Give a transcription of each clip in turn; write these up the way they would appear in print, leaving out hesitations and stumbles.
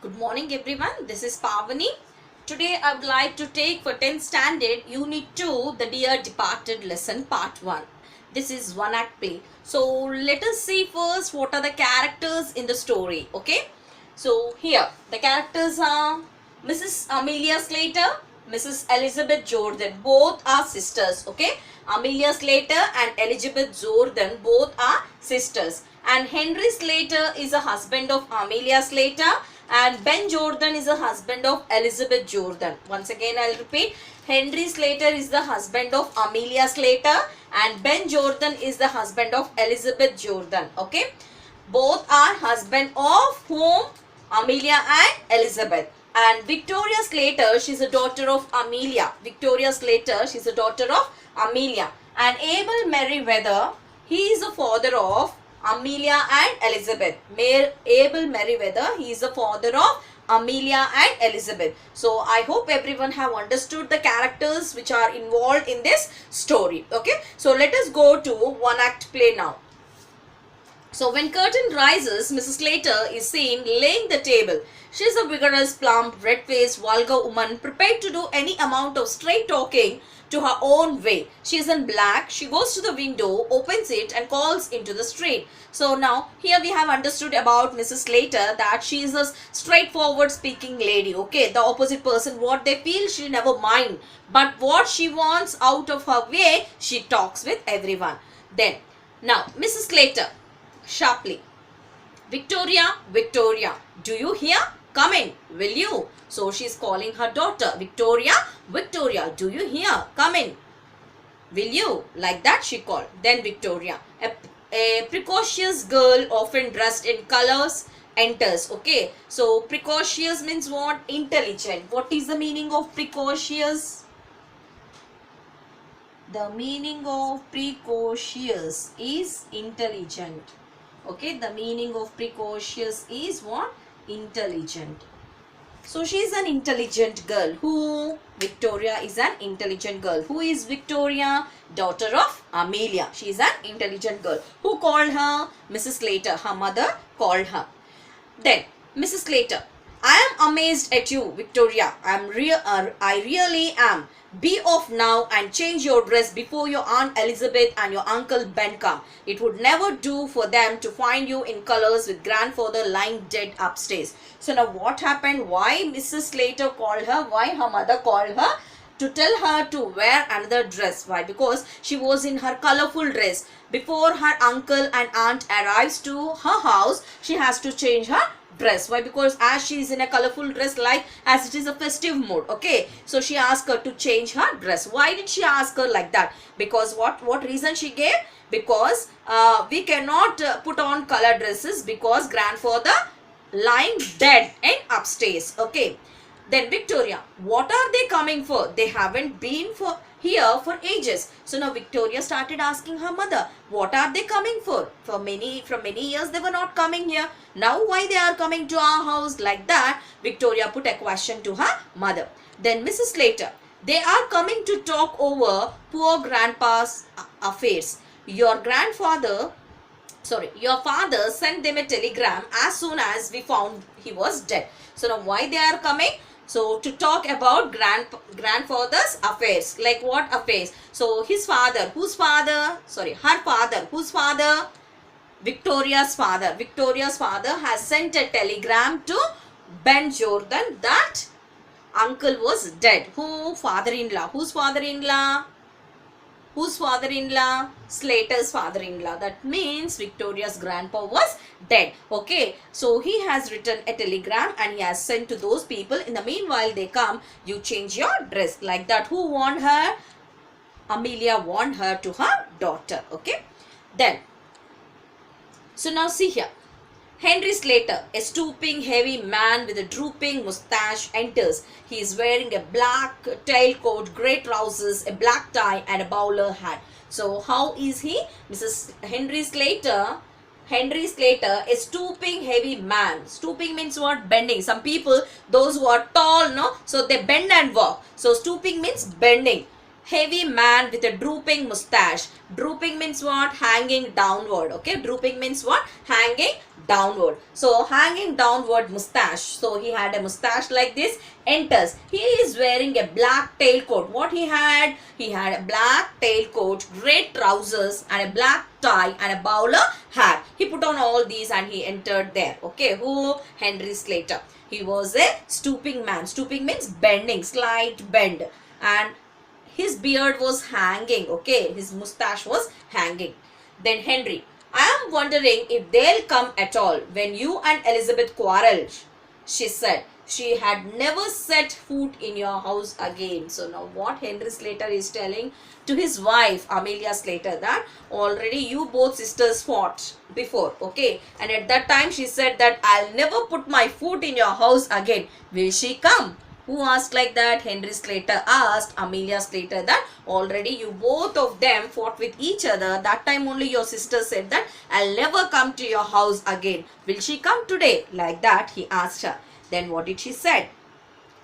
Good morning everyone, this is Pavani. Today I would like to take for 10th standard Unit 2 the Dear Departed lesson part 1. This is one act play. So let us see first what are the characters in the story. Okay. So here the characters are Mrs. Amelia Slater, Mrs. Elizabeth Jordan. Both are sisters. Okay. Amelia Slater and Elizabeth Jordan both are sisters. And Henry Slater is a husband of Amelia Slater and Ben Jordan is a husband of Elizabeth Jordan. Once again I'll repeat. Henry Slater is the husband of Amelia Slater and Ben Jordan is the husband of Elizabeth Jordan. Okay. Both are husband of whom? Amelia and Elizabeth. And Victoria Slater, she's a daughter of Amelia. Victoria Slater, she's a daughter of Amelia. And Abel Merriweather, he is the father of Amelia and Elizabeth. Abel Merriweather, he is the father of Amelia and Elizabeth. So I hope everyone have understood the characters which are involved in this story. Okay. So let us go to one act play now. So when curtain rises, Mrs. Slater is seen laying the table. She is a vigorous, plump, red-faced, vulgar woman prepared to do any amount of straight talking to her own way. She is in black. She goes to the window, opens it and calls into the street. So now here we have understood about Mrs. Slater that she is a straightforward speaking lady. Okay, the opposite person, what they feel she never mind. But what she wants out of her way, she talks with everyone. Then, now Mrs. Slater. Sharply. Victoria, Victoria, do you hear? Come in, will you? So she's calling her daughter. Victoria, Victoria, do you hear? Come in, will you? Like that she called. Then Victoria, a precocious girl often dressed in colors enters. Okay, so precocious means what? Intelligent. What is the meaning of precocious? The meaning of precocious is intelligent. Okay, the meaning of precocious is what? Intelligent. So she is an intelligent girl. Who? Victoria is an intelligent girl. Who is Victoria? Daughter of Amelia. She is an intelligent girl. Who called her? Mrs. Slater. Her mother called her. Then Mrs. Slater. I am amazed at you, Victoria. I really am. Be off now and change your dress before your Aunt Elizabeth and your Uncle Ben come. It would never do for them to find you in colors with grandfather lying dead upstairs. So now what happened? Why Mrs. Slater called her? Why her mother called her? To tell her to wear another dress. Why? Because she was in her colorful dress. Before her uncle and aunt arrives to her house, she has to change her dress. Why? Because as she is in a colorful dress, like as it is a festive mood. Okay, so she asked her to change her dress. Why did she ask her like that? Because what reason she gave? Because we cannot put on color dresses because grandfather lying dead in upstairs. Okay. Then Victoria, what are they coming for? They haven't been here for ages. So now Victoria started asking her mother, what are they coming for? From many years they were not coming here. Now why they are coming to our house? Like that, Victoria put a question to her mother. Then Mrs. Slater, they are coming to talk over poor grandpa's affairs. Your father sent them a telegram as soon as we found he was dead. So now why they are coming? So to talk about grandfather's affairs. Like what affairs? So his father. Whose father? Sorry, her father. Whose father? Victoria's father. Victoria's father has sent a telegram to Ben Jordan that uncle was dead. Who? Father-in-law. Whose father-in-law? Whose father-in-law? Slater's father-in-law. That means Victoria's grandpa was dead. Okay. So he has written a telegram and he has sent to those people. In the meanwhile, they come. You change your dress. Like that. Who warned her? Amelia warned her to her daughter. Okay. Then. So now see here. Henry Slater, a stooping, heavy man with a drooping moustache, enters. He is wearing a black tailcoat, grey trousers, a black tie and a bowler hat. So how is he? Henry Slater, a stooping, heavy man. Stooping means what? Bending. Some people, those who are tall, no? So they bend and walk. So stooping means bending. heavy man with a drooping mustache. Drooping means what? Hanging downward. Okay, drooping means what? Hanging downward. So hanging downward mustache. So he had a mustache like this. Enters. He is wearing a black tailcoat. What he had? He had a black tailcoat, red trousers, and a black tie and a bowler hat. He put on all these and he entered there. Okay, who? Henry Slater. He was a stooping man. Stooping means bending, slight bend, and his beard was hanging. Okay, his mustache was hanging. Then Henry, I am wondering if they'll come at all when you and Elizabeth quarrel, she said. She had never set foot in your house again. So now what Henry Slater is telling to his wife Amelia Slater, that already you both sisters fought before, okay, and at that time she said that I'll never put my foot in your house again. Will she come? Who asked like that? Henry Slater asked Amelia Slater that already you both of them fought with each other. That time only your sister said that I'll never come to your house again. Will she come today? Like that he asked her. Then what did she say?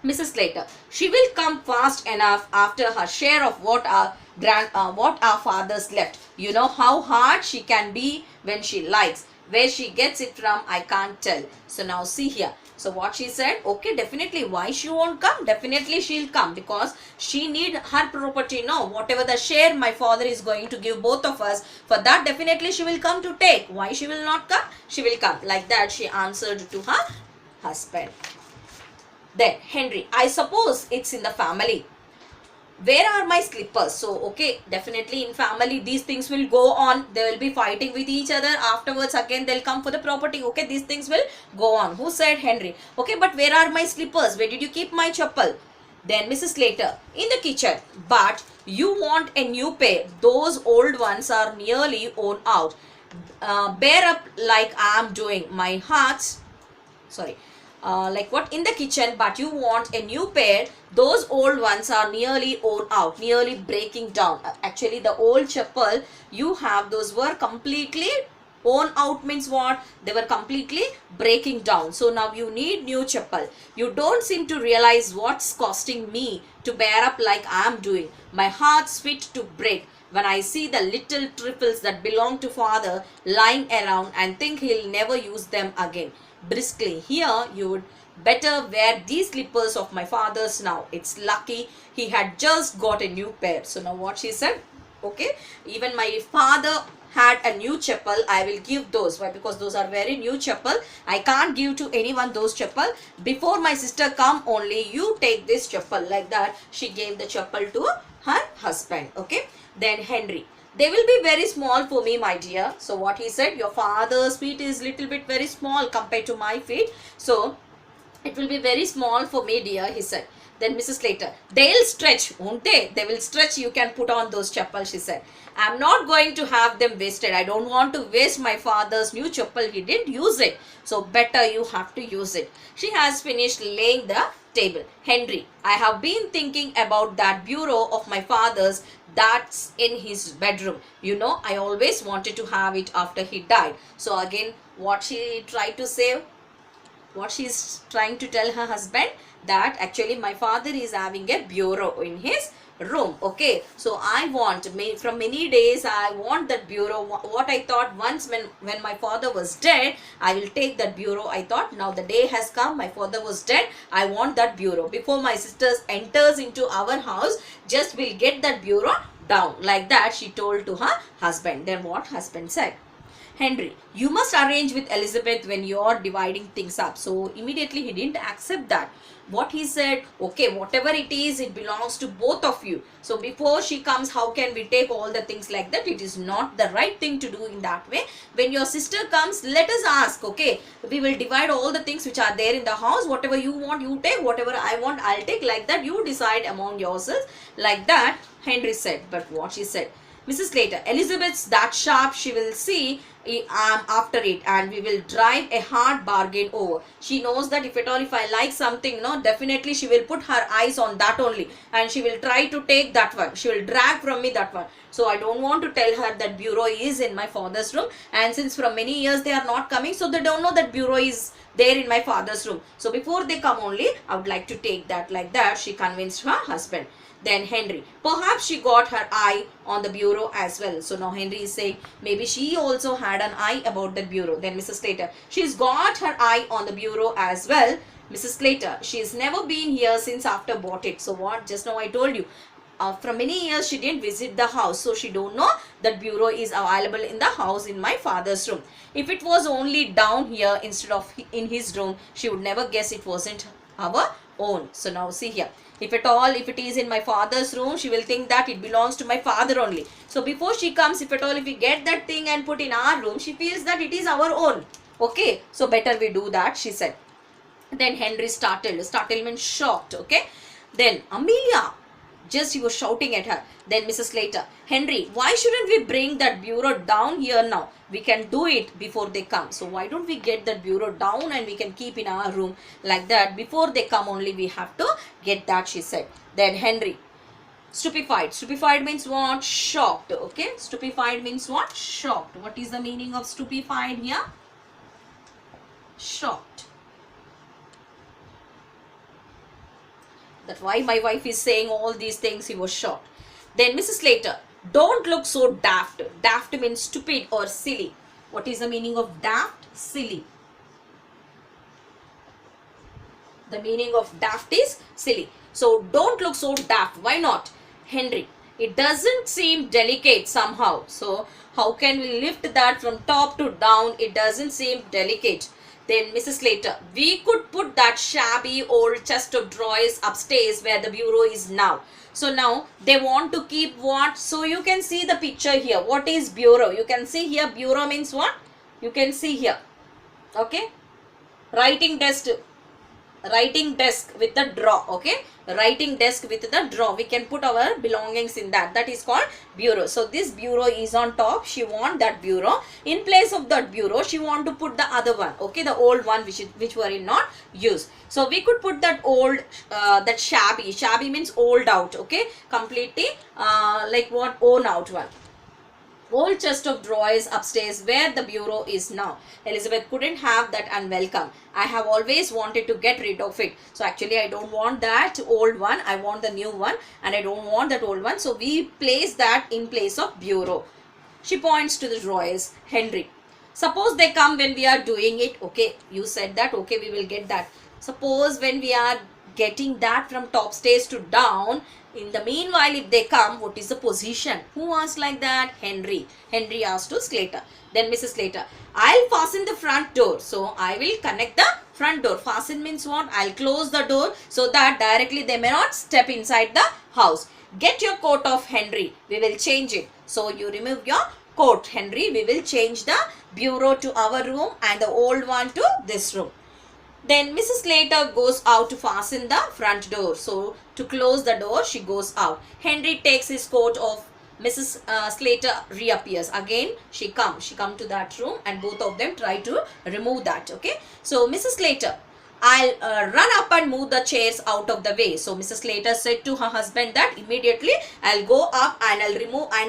Mrs. Slater, she will come fast enough after her share of what our fathers left. You know how hard she can be when she likes. Where she gets it from, I can't tell. So now see here. So what she said, okay, definitely. Why she won't come? Definitely she'll come because she need her property. No, whatever the share my father is going to give both of us, for that definitely she will come to take. Why she will not come? She will come. Like that she answered to her husband. Then Henry, I suppose it's in the family. Where are my slippers? So okay, definitely in family these things will go on. They will be fighting with each other. Afterwards again they'll come for the property. Okay, these things will go on. Who said? Henry. Okay, but where are my slippers? Where did you keep my chappal? Then Mrs. Slater, in the kitchen. But you want a new pair. Those old ones are nearly worn out. Bear up like I am doing. My heart's like what? In the kitchen, but you want a new pair. Those old ones are nearly worn out, nearly breaking down. Actually the old chappal you have, those were completely worn out. Means what? They were completely breaking down. So now you need new chappal. You don't seem to realize what's costing me to bear up like I am doing. My heart's fit to break when I see the little trifles that belong to father lying around and think he'll never use them again. Briskly, here you would better wear these slippers of my father's now. It's lucky he had just got a new pair. So now what she said, okay, even my father had a new chappal, I will give those. Why? Because those are very new chappal. I can't give to anyone those chappal. Before my sister come only, you take this chappal. Like that she gave the chappal to her husband. Okay, then Henry, they will be very small for me, my dear. So what he said, your father's feet is little bit very small compared to my feet. So it will be very small for me, dear, he said. Then Mrs. Slater, they'll stretch, won't they? They will stretch. You can put on those chappal, she said. I'm not going to have them wasted. I don't want to waste my father's new chappal. He didn't use it. So better you have to use it. She has finished laying the table. Henry, I have been thinking about that bureau of my father's that's in his bedroom. You know, I always wanted to have it after he died. So again, what she tried to say, what she's trying to tell her husband, that actually my father is having a bureau in his room. Okay, so I want, from many days I want that bureau. What I thought once when my father was dead, I will take that bureau. I thought now the day has come, my father was dead, I want that bureau. Before my sisters enters into our house, just will get that bureau down. Like that she told to her husband. Then what husband said, Henry, you must arrange with Elizabeth when you are dividing things up. So immediately he didn't accept that. What he said, okay, whatever it is, it belongs to both of you. So before she comes, how can we take all the things like that? It is not the right thing to do in that way. When your sister comes, let us ask, okay, we will divide all the things which are there in the house. Whatever you want, you take. Whatever I want, I'll take. Like that, you decide among yourselves. Like that, Henry said. But what she said, Mrs. Slater, Elizabeth's that sharp, she will see after it, and we will drive a hard bargain over. She knows that if I like something, no, definitely she will put her eyes on that only, and she will try to take that one. She will drag from me that one. So I don't want to tell her that bureau is in my father's room, and since from many years they are not coming, so they don't know that bureau is there in my father's room. So before they come only, I would like to take that. Like that she convinced her husband. Then Henry, perhaps she got her eye on the bureau as well. So now Henry is saying maybe she also had an eye about the bureau. Then Mrs. Slater, she's got her eye on the bureau as well. Mrs. Slater, she's never been here since after bought it. So what, just now I told you, from many years she didn't visit the house, so she don't know that bureau is available in the house in my father's room. If it was only down here instead of in his room, she would never guess it wasn't our own. So now see here, if it is in my father's room, she will think that it belongs to my father only. So before she comes, if we get that thing and put in our room, she feels that it is our own. Okay, so better we do that, she said. Then Henry startled. Startled means shocked. Okay. Then Amelia, just he was shouting at her. Then Mrs. Slater, Henry, why shouldn't we bring that bureau down here now? We can do it before they come. So why don't we get that bureau down and we can keep in our room like that. Before they come only we have to get that, she said. Then Henry, stupefied. Stupefied means what? Shocked. Okay. Stupefied means what? Shocked. What is the meaning of stupefied here? Shocked. That's why my wife is saying all these things, he was shocked. Then Mrs. Slater, don't look so daft. Daft means stupid or silly. What is the meaning of daft? Silly. The meaning of daft is silly. So don't look so daft. Why not? Henry, it doesn't seem delicate somehow. So how can we lift that from top to down? It doesn't seem delicate. Then Mrs. Slater, we could put that shabby old chest of drawers upstairs where the bureau is now. So now they want to keep what? So you can see the picture here. What is bureau? You can see here bureau means what? You can see here. Okay. Writing desk with the drawer. Okay. Writing desk with the drawer. We can put our belongings in that. That is called bureau. So this bureau is on top. She want that bureau. In place of that bureau, she want to put the other one. Okay, the old one which were in not use. So we could put that old, that shabby. Shabby means old out. Okay, completely like what? Worn out one. Old chest of drawers upstairs where the bureau is now. Elizabeth couldn't have that unwelcome. I have always wanted to get rid of it. So actually I don't want that old one. I want the new one and I don't want that old one. So we place that in place of bureau. She points to the drawers. Henry, suppose they come when we are doing it. Okay, you said that. Okay, we will get that. Suppose when we are getting that from top stairs to down, in the meanwhile if they come, what is the position? Who asked like that? Henry. Henry asked to Slater. Then Mrs. Slater, I'll fasten the front door. So I will connect the front door. Fasten means what? I'll close the door so that directly they may not step inside the house. Get your coat off, Henry. We will change it. So you remove your coat, Henry. We will change the bureau to our room and the old one to this room. Then Mrs. Slater goes out to fasten the front door. So to close the door, she goes out. Henry takes his coat off. Mrs. Slater reappears. Again, she come to that room and both of them try to remove that. Okay. So Mrs. Slater, I'll run up and move the chairs out of the way. So Mrs. Slater said to her husband that immediately I'll go up and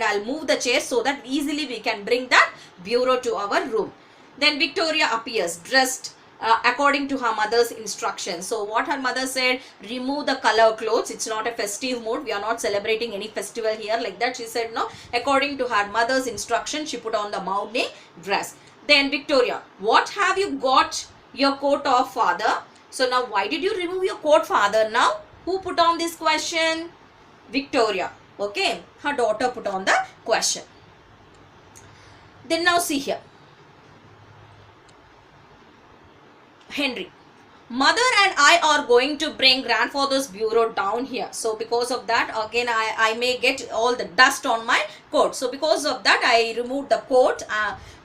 I'll move the chairs so that easily we can bring that bureau to our room. Then Victoria appears dressed according to her mother's instructions. So what her mother said, remove the color clothes. It's not a festive mood. We are not celebrating any festival here like that. She said no. According to her mother's instruction, she put on the mourning dress. Then Victoria, what have you got your coat off, father? So now why did you remove your coat, father? Now who put on this question? Victoria. Okay. Her daughter put on the question. Then now see here. Henry, mother and I are going to bring grandfather's bureau down here. So because of that, again I may get all the dust on my coat. So because of that, I removed the coat.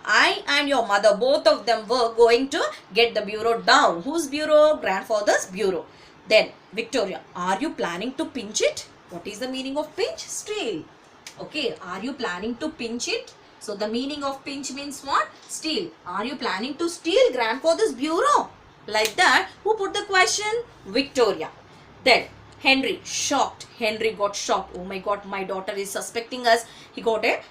I and your mother, both of them were going to get the bureau down. Whose bureau? Grandfather's bureau. Then Victoria, are you planning to pinch it? What is the meaning of pinch? Steal. Okay, are you planning to pinch it? So the meaning of pinch means what? Steal. Are you planning to steal grandfather's bureau? Like that. Who put the question? Victoria. Then Henry, shocked. Henry got shocked. Oh my god, my daughter is suspecting us. He got a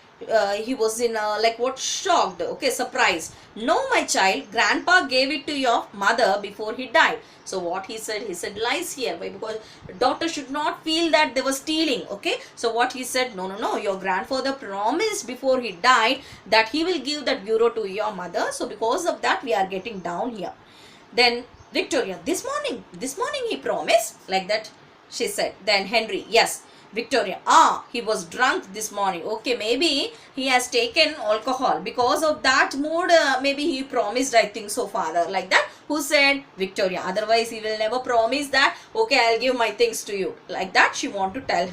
he was in like what, shocked, okay, surprised. No, my child, grandpa gave it to your mother before he died. So what he said lies here. Why? Because daughter should not feel that they were stealing, okay. So what he said, no, your grandfather promised before he died that he will give that bureau to your mother. So because of that we are getting down here. Then Victoria, this morning he promised, like that she said. Then Henry, yes. Victoria, he was drunk this morning. Okay, maybe he has taken alcohol. Because of that mood, maybe he promised, I think so, father. Like that. Who said? Victoria. Otherwise, he will never promise that, okay, I'll give my things to you. Like that, she want to tell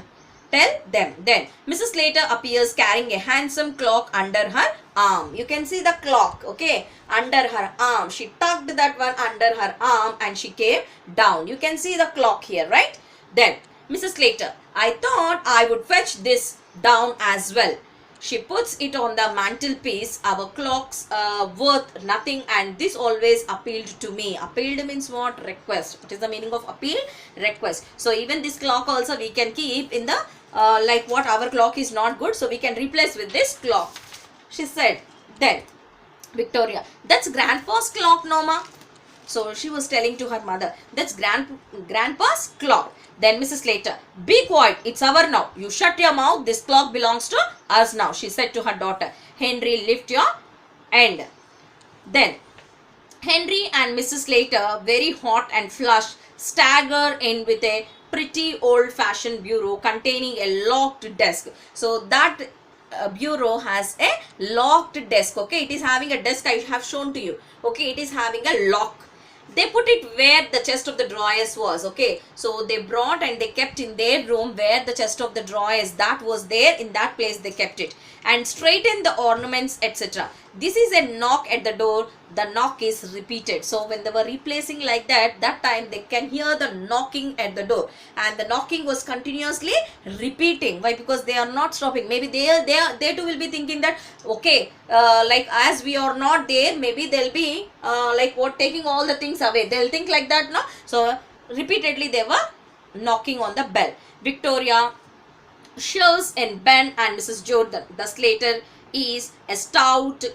them. Then Mrs. Slater appears carrying a handsome clock under her arm. You can see the clock, okay, under her arm. She tucked that one under her arm and she came down. You can see the clock here, right? Then Mrs. Slater, I thought I would fetch this down as well. She puts it on the mantelpiece. Our clocks worth nothing, and this always appealed to me. Appealed means what? Request. What is the meaning of appeal? Request. So even this clock also we can keep in the like what, our clock is not good, so we can replace with this clock. She said. Then Victoria, that's grandpa's clock, Noma. So she was telling to her mother, that's grandpa's clock. Then Mrs. Slater, be quiet, it's our now. You shut your mouth, this clock belongs to us now, she said to her daughter. Henry, lift your end. Then Henry and Mrs. Slater, very hot and flushed, stagger in with a pretty old-fashioned bureau containing a locked desk. So that bureau has a locked desk, okay. It is having a desk, I have shown to you, okay. It is having a lock. They put it where the chest of the drawers was, okay. So they brought and they kept in their room where the chest of the drawers that was there, in that place they kept it, and straightened the ornaments, etc. This is a knock at the door. The knock is repeated. So when they were replacing like that, that time they can hear the knocking at the door, and the knocking was continuously repeating. Why? Because they are not stopping. Maybe they too will be thinking that, okay, like as we are not there, maybe they'll be like what, taking all the things away. They'll think like that, no? So repeatedly they were knocking on the bell. Victoria shows in Ben and Mrs. Jordan. The Slater is a stout,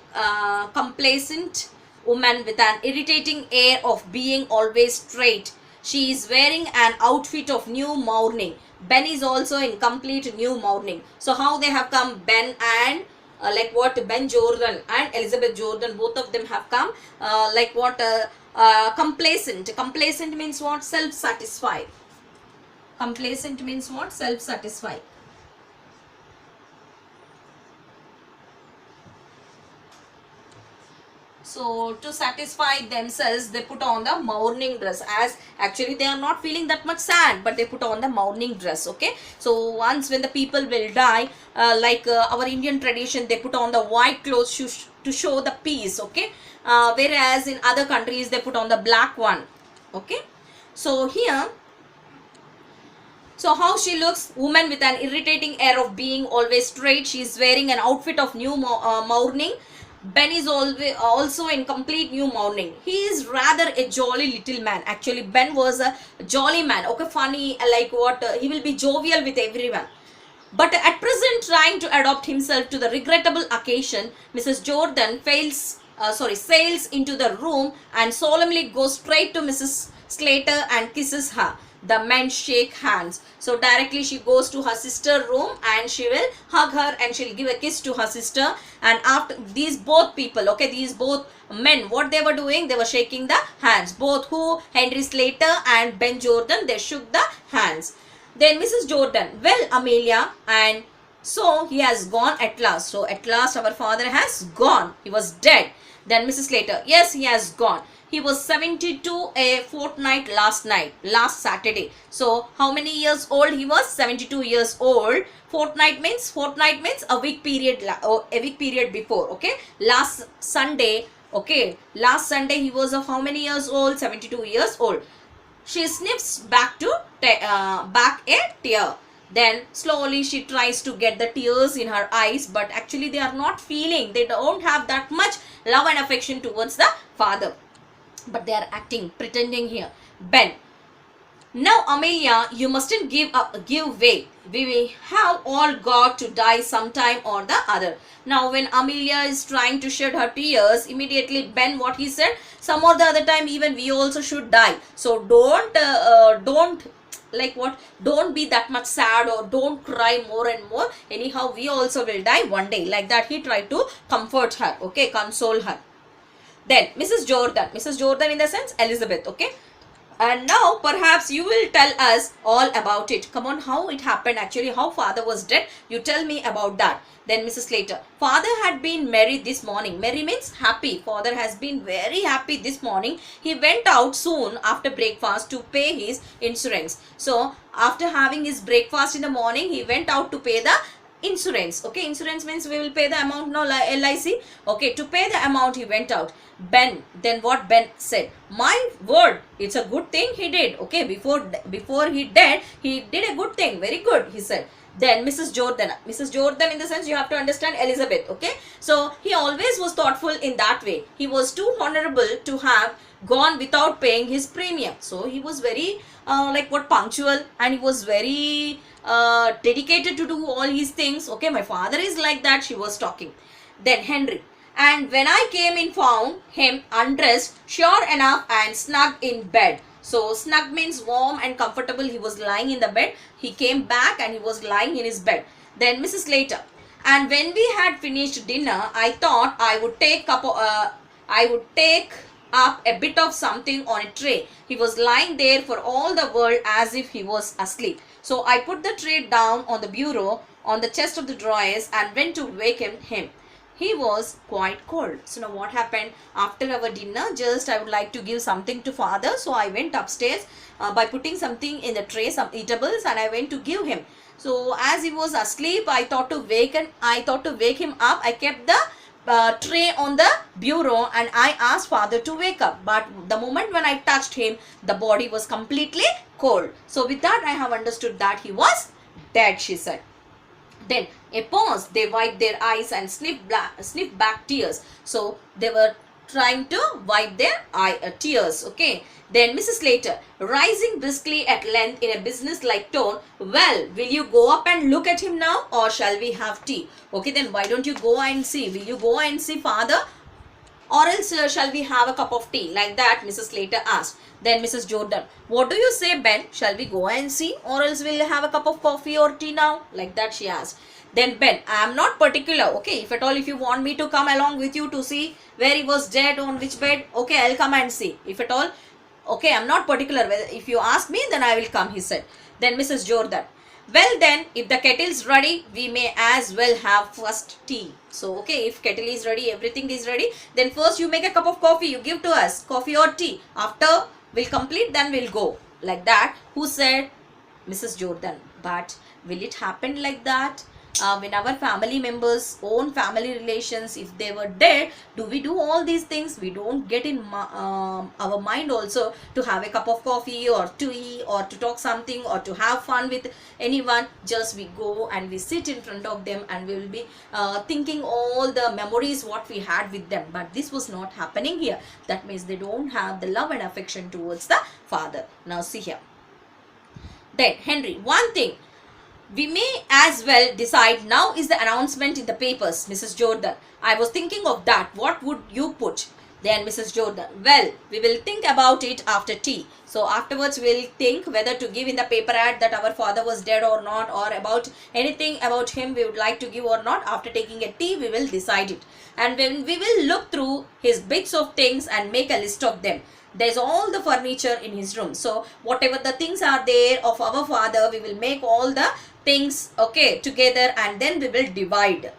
complacent woman with an irritating air of being always straight. She is wearing an outfit of new mourning. Ben is also in complete new mourning. So how they have come, Ben and like what, Ben Jordan and Elizabeth Jordan, both of them have come like what, complacent. Complacent means what? Self-satisfied. Complacent means what? Self-satisfied. So to satisfy themselves, they put on the mourning dress, as actually they are not feeling that much sad, but they put on the mourning dress, okay. So once when the people will die, like our Indian tradition, they put on the white clothes to show the peace, okay. Whereas in other countries, they put on the black one, okay. So here, so how she looks, woman with an irritating air of being always straight. She is wearing an outfit of new mourning. Ben is always also in complete new mourning. He is rather a jolly little man. Actually, Ben was a jolly man, okay, funny, like what, he will be jovial with everyone. But at present, trying to adapt himself to the regrettable occasion, Mrs. Jordan sails into the room and solemnly goes straight to Mrs. Slater and kisses her. The men shake hands. So directly she goes to her sister's room and she will hug her and she'll give a kiss to her sister. And after these both people, okay, these both men, what they were doing, they were shaking the hands. Both who? Henry Slater and Ben Jordan, they shook the hands. Then Mrs. Jordan, well, Amelia, and so he has gone at last. So at last our father has gone. He was dead. Then Mrs. Slater, yes, he has gone. He was 72 a fortnight last Saturday. So how many years old he was? 72 years old. Fortnight means a week period before, okay. Last Sunday, okay, last Sunday he was of how many years old? 72 years old. She sniffs back a tear. Then slowly she tries to get the tears in her eyes, but actually they are not feeling, they don't have that much love and affection towards the father, but they are acting, pretending here. Ben, now Amelia, you mustn't give way. We have all got to die sometime or the other. Now when Amelia is trying to shed her tears, immediately Ben, what he said, some or the other time even we also should die. So don't like what, don't be that much sad or don't cry more and more. Anyhow, we also will die one day. Like that he tried to comfort her, okay, console her. Then Mrs. Jordan in the sense Elizabeth, okay. And now perhaps you will tell us all about it. Come on, how it happened actually, how father was dead. You tell me about that. Then Mrs. Slater, father had been merry this morning. Merry means happy. Father has been very happy this morning. He went out soon after breakfast to pay his insurance. So after having his breakfast in the morning, he went out to pay the insurance. Okay, insurance means we will pay the amount, no, LIC. Okay, to pay the amount he went out. Ben, then what Ben said, my word, it's a good thing he did. Okay, before he did a good thing, very good, he said. Then Mrs. Jordan in the sense you have to understand Elizabeth, okay. So he always was thoughtful in that way. He was too honorable to have gone without paying his premium. So he was very like what, punctual, and he was very dedicated to do all his things. Okay, my father is like that, she was talking. Then Henry, and when I came in found him undressed sure enough and snug in bed. So snug means warm and comfortable. He was lying in the bed. He came back and he was lying in his bed. Then Mrs. Slater, and when we had finished dinner, I thought I would take up a bit of something on a tray. He was lying there for all the world as if he was asleep. So I put the tray down on the bureau on the chest of the drawers and went to wake him. He was quite cold. So now what happened, after our dinner, just I would like to give something to father. So I went upstairs by putting something in the tray, some eatables, and I went to give him. So as he was asleep, I thought to wake him up. I kept the tray on the bureau and I asked father to wake up. But the moment when I touched him, the body was completely cold. So with that I have understood that he was dead, she said. Then a pause, they wiped their eyes and sniffed back tears. So they were trying to wipe their tears, okay. Then Mrs. Slater, rising briskly at length in a business-like tone, well, will you go up and look at him now, or shall we have tea? Okay, then why don't you go and see? Will you go and see father, or else shall we have a cup of tea? Like that Mrs. Slater asked. Then Mrs. Jordan, what do you say, Ben? Shall we go and see, or else we'll have a cup of coffee or tea now? Like that she asked. Then Ben, I am not particular, okay. If at all, if you want me to come along with you to see where he was dead, on which bed, okay, I'll come and see. If at all, okay, I'm not particular. If you ask me, then I will come, he said. Then Mrs. Jordan, well then, if the kettle's ready, we may as well have first tea. So, okay, if kettle is ready, everything is ready, then first you make a cup of coffee, you give to us, coffee or tea. After we'll complete, then we'll go. Like that. Who said? Mrs. Jordan. But will it happen like that? When our family members, own family relations, if they were dead, do we do all these things? We don't get in our mind also to have a cup of coffee or tea or to talk something or to have fun with anyone. Just we go and we sit in front of them and we will be thinking all the memories what we had with them. But this was not happening here. That means they don't have the love and affection towards the father. Now see here. Then Henry, one thing we may as well decide now is the announcement in the papers. Mrs. Jordan, I was thinking of that. What would you put? Then Mrs. Jordan, well, we will think about it after tea. So afterwards we will think whether to give in the paper ad that our father was dead or not, or about anything about him we would like to give or not. After taking a tea, we will decide it. And when we will look through his bits of things and make a list of them. There's all the furniture in his room. So whatever the things are there of our father, we will make all the things, okay, together, and then we will divide.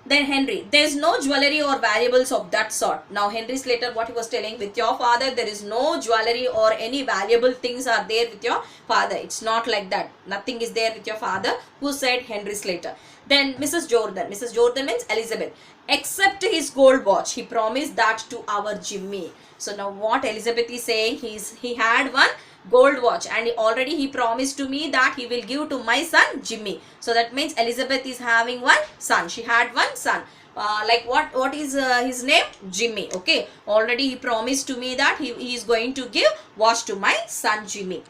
Then Henry, there is no jewelry or valuables of that sort. Now Henry Slater, what he was telling, with your father there is no jewelry or any valuable things are there with your father. It's not like that. Nothing is there with your father. Who said? Henry Slater. Then Mrs. Jordan. Mrs. Jordan means Elizabeth. except his gold watch. He promised that to our Jimmy. So now what Elizabeth is saying, he had one gold watch and already he promised to me that he will give to my son Jimmy. So that means Elizabeth is having one son. She had one son. Like what is his name? Jimmy. Okay, already he promised to me that he is going to give watch to my son Jimmy.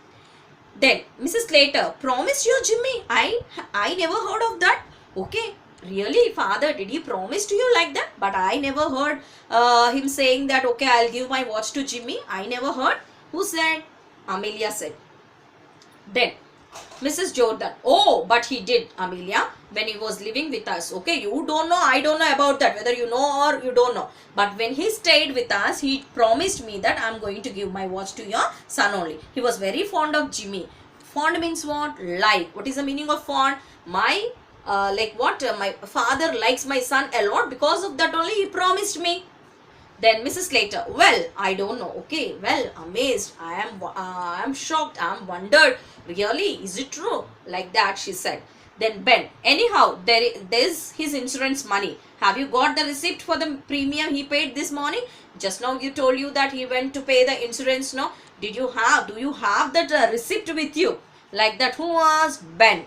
Then Mrs. Slater, promise you Jimmy? I never heard of that. Okay, really, father, did he promise to you like that? But I never heard him saying that, okay, I'll give my watch to Jimmy. I never heard. Who said? Amelia said. Then Mrs. Jordan, oh, but he did, Amelia, when he was living with us. Okay, you don't know, I don't know about that, whether you know or you don't know. But when he stayed with us, he promised me that I'm going to give my watch to your son only. He was very fond of Jimmy. Fond means what? Like. What is the meaning of fond? My my father likes my son a lot, because of that only he promised me. Then Mrs. Slater, well, I don't know. Okay, well, amazed. I am shocked. I am wondered. Really, is it true? Like that, she said. Then Ben, anyhow, there's his insurance money. Have you got the receipt for the premium he paid this morning? Just now you told you that he went to pay the insurance, no? Do you have that receipt with you? Like that, who was? Ben.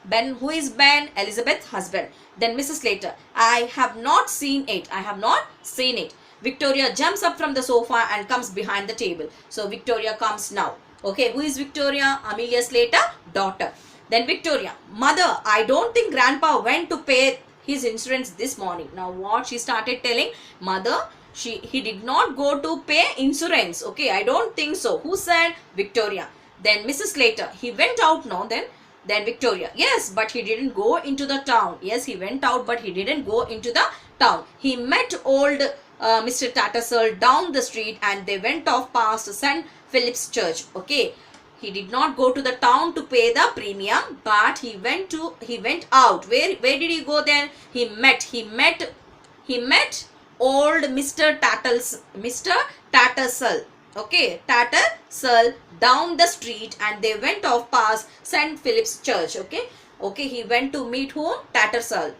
Ben, who is Ben? Elizabeth's husband. Then Mrs. Slater, I have not seen it. I have not seen it. Victoria jumps up from the sofa and comes behind the table. So Victoria comes now. Okay, who is Victoria? Amelia Slater, daughter. Then Victoria, mother, I don't think grandpa went to pay his insurance this morning. Now what she started telling? Mother, he did not go to pay insurance. Okay, I don't think so. Who said? Victoria. Then Mrs. Slater, he went out now then. Then Victoria, yes, but he didn't go into the town. Yes, he went out, but he didn't go into the town. He met old Mr. Tattersall down the street and they went off past St. Philip's Church. Okay, he did not go to the town to pay the premium, but he went out. Where did he go then? He met old Mr. Tattersall. Okay, Tattersall down the street and they went off past St. Philip's Church. Okay, he went to meet whom? Tattersall.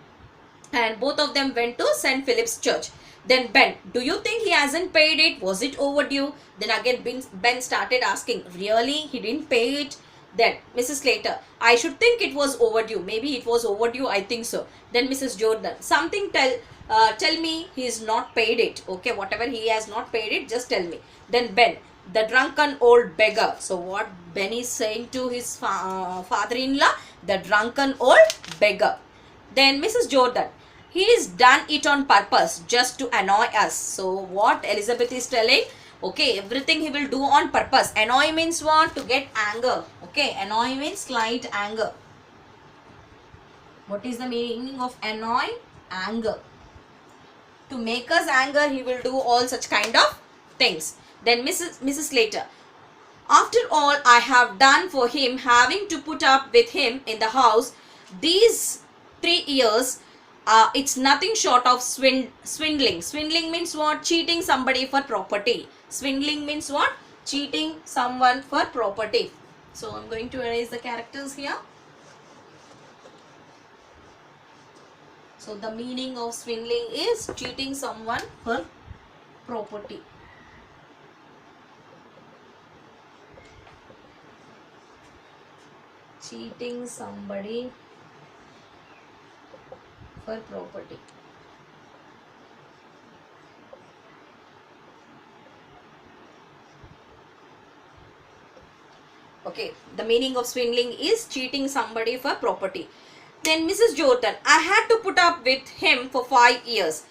And both of them went to St. Philip's Church. Then Ben, do you think he hasn't paid it? Was it overdue? Then again Ben started asking, really? He didn't pay it? Then Mrs. Slater, I should think it was overdue. Maybe it was overdue, I think so. Then Mrs. Jordan, something tell me he's not paid it. Okay, whatever he has not paid it, just tell me. Then Ben, the drunken old beggar. So what Ben is saying to his father-in-law? The drunken old beggar. Then Mrs. Jordan, he's done it on purpose just to annoy us. So what Elizabeth is telling? Okay, everything he will do on purpose. Annoy means what? To get anger. Okay, annoy means slight anger. What is the meaning of annoy? Anger. To make us anger, he will do all such kind of things. Then Mrs. Slater, after all I have done for him, having to put up with him in the house these 3 years, it's nothing short of swindling. Swindling means what? Cheating somebody for property. Swindling means what? Cheating someone for property. So I'm going to erase the characters here. So the meaning of swindling is cheating someone for property. Cheating somebody for property. Okay, the meaning of swindling is cheating somebody for property. Then Mrs. Jordan, I had to put up with him for 5 years.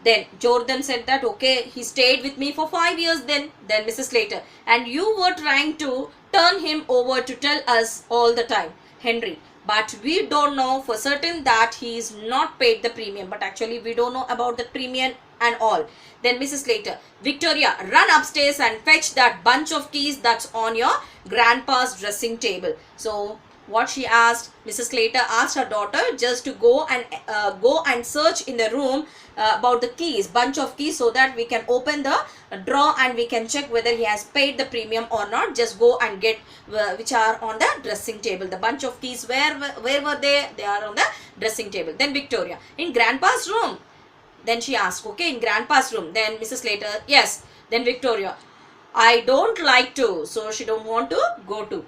Then Jordan said that, okay, he stayed with me for 5 years then. Then Mrs. Slater, and you were trying to turn him over to tell us all the time, Henry. But we don't know for certain that he is not paid the premium. But actually we don't know about the premium and all. Then Mrs. Slater, Victoria, run upstairs and fetch that bunch of keys that's on your grandpa's dressing table. So what she asked, Mrs. Slater asked her daughter just to go and search in the room about the keys, bunch of keys, so that we can open the drawer and we can check whether he has paid the premium or not. Just go and get which are on the dressing table. The bunch of keys, where were they? They are on the dressing table. Then Victoria, in grandpa's room. Then she asked, okay, in grandpa's room. Then Mrs. Slater, yes. Then Victoria, I don't like to, so she don't want to go to.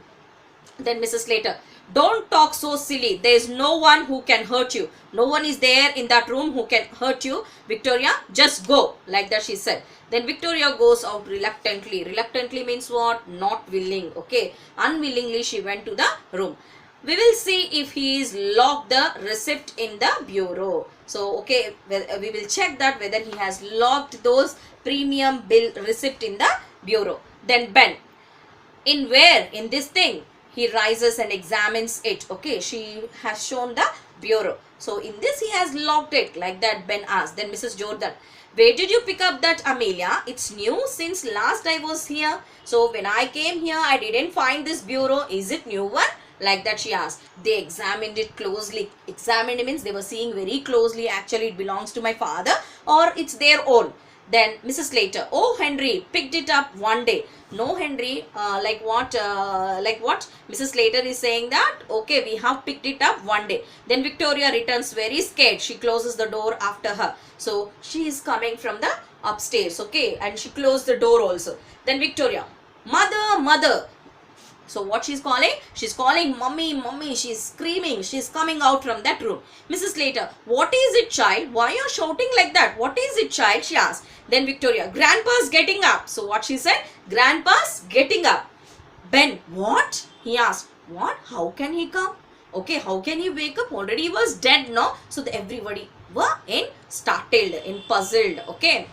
Then Mrs. Slater, don't talk so silly. There is no one who can hurt you. No one is there in that room who can hurt you. Victoria, just go. Like that she said. Then Victoria goes out reluctantly. Reluctantly means what? Not willing. Okay. Unwillingly she went to the room. We will see if he is locked the receipt in the bureau. So, okay, we will check that whether he has locked those premium bill receipt in the bureau. Then Ben, in where? In this thing. He rises and examines it. Okay, she has shown the bureau. So, in this he has locked it. Like that Ben asked. Then Mrs. Jordan, where did you pick up that, Amelia? It's new since last I was here. So, when I came here, I didn't find this bureau. Is it new one? Like that she asked. They examined it closely. Examined means they were seeing very closely. Actually, it belongs to my father or it's their own. Then Mrs. Slater, oh Henry, picked it up one day. No Henry, like what? Mrs. Slater is saying that, okay, we have picked it up one day. Then Victoria returns very scared. She closes the door after her. So she is coming from the upstairs, okay, and she closed the door also. Then Victoria, mother, mother. So what she's calling? She's calling mummy, mummy. She's screaming. She's coming out from that room. Mrs. Slater, what is it, child? Why are you shouting like that? What is it, child? She asked. Then Victoria, grandpa's getting up. So what she said? Grandpa's getting up. Ben, what? He asked. What? How can he come? Okay, how can he wake up? Already he was dead, no? So everybody were in startled, in puzzled, okay.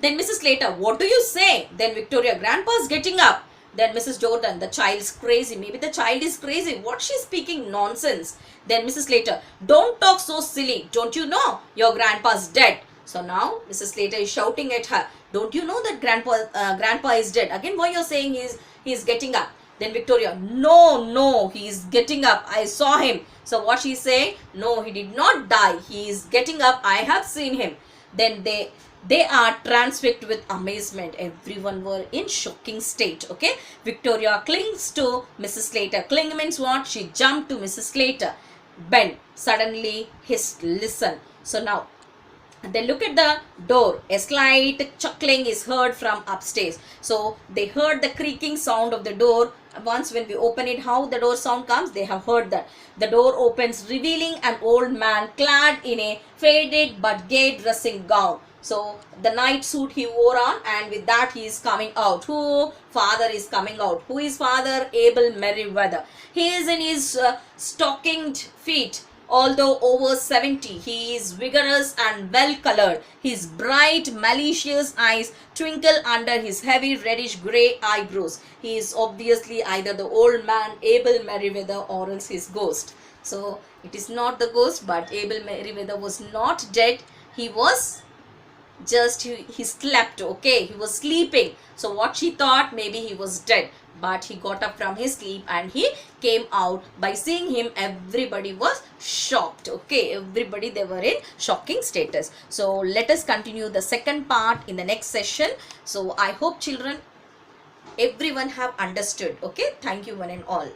Then Mrs. Slater, what do you say? Then Victoria, grandpa's getting up. Then Mrs. Jordan, the child's crazy. Maybe the child is crazy. What she's speaking nonsense. Then Mrs. Slater, don't talk so silly. Don't you know your grandpa's dead? So now Mrs. Slater is shouting at her. Don't you know that grandpa is dead? Again, what you're saying is he's getting up. Then Victoria, no, he is getting up. I saw him. So what she's saying? No, he did not die. He is getting up. I have seen him. Then they are transfixed with amazement. Everyone were in shocking state. Okay. Victoria clings to Mrs. Slater. Cling means what? She jumped to Mrs. Slater. Ben suddenly hissed, listen. So now they look at the door. A slight chuckling is heard from upstairs. So they heard the creaking sound of the door. Once when we open it, how the door sound comes, they have heard that. The door opens, revealing an old man clad in a faded but gay dressing gown. So the night suit he wore on, and with that he is coming out. Who? Father is coming out. Who is father? Abel Merriweather. He is in his stockinged feet. Although over 70, he is vigorous and well colored. His bright, malicious eyes twinkle under his heavy reddish grey eyebrows. He is obviously either the old man Abel Merriweather or else his ghost. So it is not the ghost, but Abel Merriweather was not dead. He was just he slept. Okay, he was sleeping. So what she thought, maybe he was dead, but he got up from his sleep and he came out. By seeing him, everybody was shocked. Okay, everybody, they were in shocking status. So let us continue the second part in the next session. So I hope children, everyone have understood. Okay, thank you one and all.